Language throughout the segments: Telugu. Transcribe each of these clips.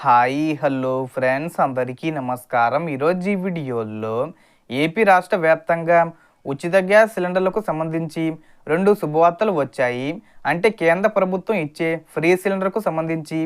హాయ్ హలో ఫ్రెండ్స్ అందరికీ నమస్కారం. ఈరోజు ఈ వీడియోలో ఏపీ రాష్ట్ర వ్యాప్తంగా ఉచిత గ్యాస్ సిలిండర్లకు సంబంధించి రెండు శుభవార్తలు వచ్చాయి. అంటే కేంద్ర ప్రభుత్వం ఇచ్చే ఫ్రీ సిలిండర్కు సంబంధించి,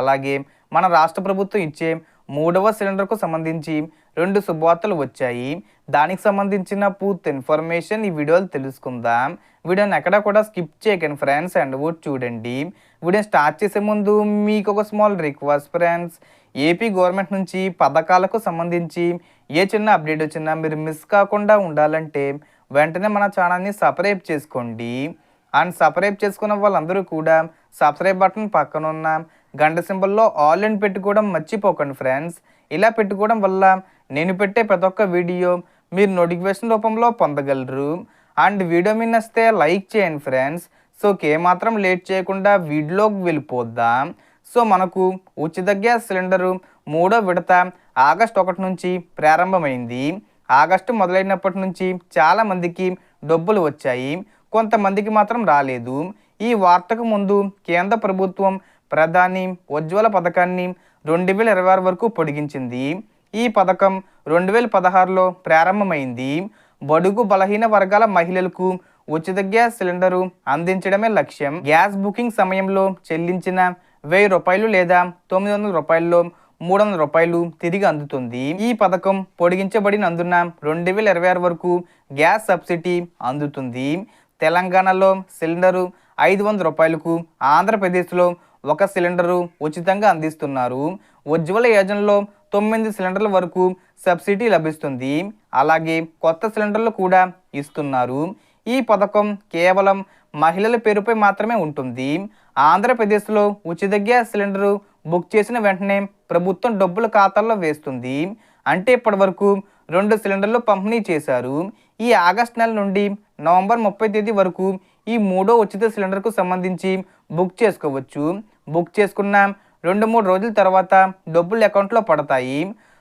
అలాగే మన రాష్ట్ర ప్రభుత్వం ఇచ్చే మూడవ సిలిండర్కు సంబంధించి రెండు శుభవార్తలు వచ్చాయి. దానికి సంబంధించిన పూర్తి ఇన్ఫర్మేషన్ ఈ వీడియోలో తెలుసుకుందాం. వీడియోని ఎక్కడ కూడా స్కిప్ చేయకండి ఫ్రెండ్స్, అండ్ కూడా చూడండి. వీడియో స్టార్ట్ చేసే ముందు మీకు ఒక small request friends, AP government నుంచి పథకాలకు సంబంధించి ఏ చిన్న అప్డేట్ వచ్చినా మీరు మిస్ కాకుండా ఉండాలంటే వెంటనే మన ఛానల్ని సబ్స్క్రైబ్ చేసుకోండి. అండ్ సబ్స్క్రైబ్ చేసుకున్న వాళ్ళందరూ కూడా సబ్స్క్రైబ్ బటన్ పక్కన ఉన్న గంట సింబల్లో ఆల్ అని పెట్టుకోవడం మర్చిపోకండి ఫ్రెండ్స్. ఇలా పెట్టుకోవడం వల్ల నేను పెట్టే ప్రతి ఒక్క వీడియో మీరు నోటిఫికేషన్ రూపంలో పొందగలరు. అండ్ వీడియో మీద నచ్చితే లైక్ చేయండి ఫ్రెండ్స్. సో ఏమాత్రం లేట్ చేయకుండా వీడియోలోకి వెళ్ళిపోద్దాం. సో మనకు ఉచిత గ్యాస్ సిలిండరు మూడో విడత ఆగస్టు 1 నుంచి ప్రారంభమైంది. ఆగస్టు మొదలైనప్పటి నుంచి చాలామందికి డబ్బులు వచ్చాయి, కొంతమందికి మాత్రం రాలేదు. ఈ వార్తకు ముందు కేంద్ర ప్రభుత్వం ప్రధాని ఉజ్వల పథకాన్ని 2026 వరకు పొడిగించింది. ఈ పథకం 2016లో ప్రారంభమైంది. బడుగు బలహీన వర్గాల మహిళలకు ఉచిత గ్యాస్ సిలిండరు అందించడమే లక్ష్యం. గ్యాస్ బుకింగ్ సమయంలో చెల్లించిన ₹1000 లేదా ₹900లో ₹300 తిరిగి అందుతుంది. ఈ పథకం పొడిగించబడినందున 2026 వరకు గ్యాస్ సబ్సిడీ అందుతుంది. తెలంగాణలో సిలిండరు ₹500కు, ఆంధ్రప్రదేశ్లో ఒక సిలిండరు ఉచితంగా అందిస్తున్నారు. ఉజ్వల యోజనలో 9 సిలిండర్ల వరకు సబ్సిడీ లభిస్తుంది. అలాగే కొత్త సిలిండర్లు కూడా ఇస్తున్నారు. ఈ పథకం కేవలం మహిళల పేరుపై మాత్రమే ఉంటుంది. ఆంధ్రప్రదేశ్లో ఉచిత గ్యాస్ సిలిండరు బుక్ చేసిన వెంటనే ప్రభుత్వం డబ్బులు ఖాతాల్లో వేస్తుంది. అంటే ఇప్పటి వరకు 2 సిలిండర్లు పంపిణీ చేశారు. ఈ ఆగస్టు నెల నుండి నవంబర్ 30 వరకు ఈ మూడో ఉచిత సిలిండర్కు సంబంధించి బుక్ చేసుకోవచ్చు. బుక్ చేసుకున్న 2-3 రోజుల తర్వాత డబ్బులు అకౌంట్లో పడతాయి.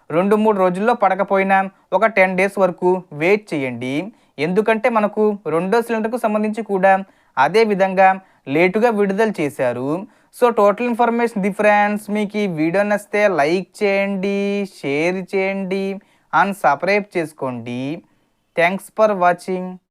2-3 రోజుల్లో పడకపోయినా ఒక 10 డేస్ వరకు వెయిట్ చేయండి. ఎందుకంటే మనకు రెండో సిలిండర్కు సంబంధించి కూడా అదే విధంగా లేటుగా విడుదల చేశారు. So total information friends. మీకు ఈ వీడియో నచ్చితే లైక్ చేయండి, షేర్ చేయండి అండ్ సబ్స్క్రైబ్ చేసుకోండి. Thanks for watching.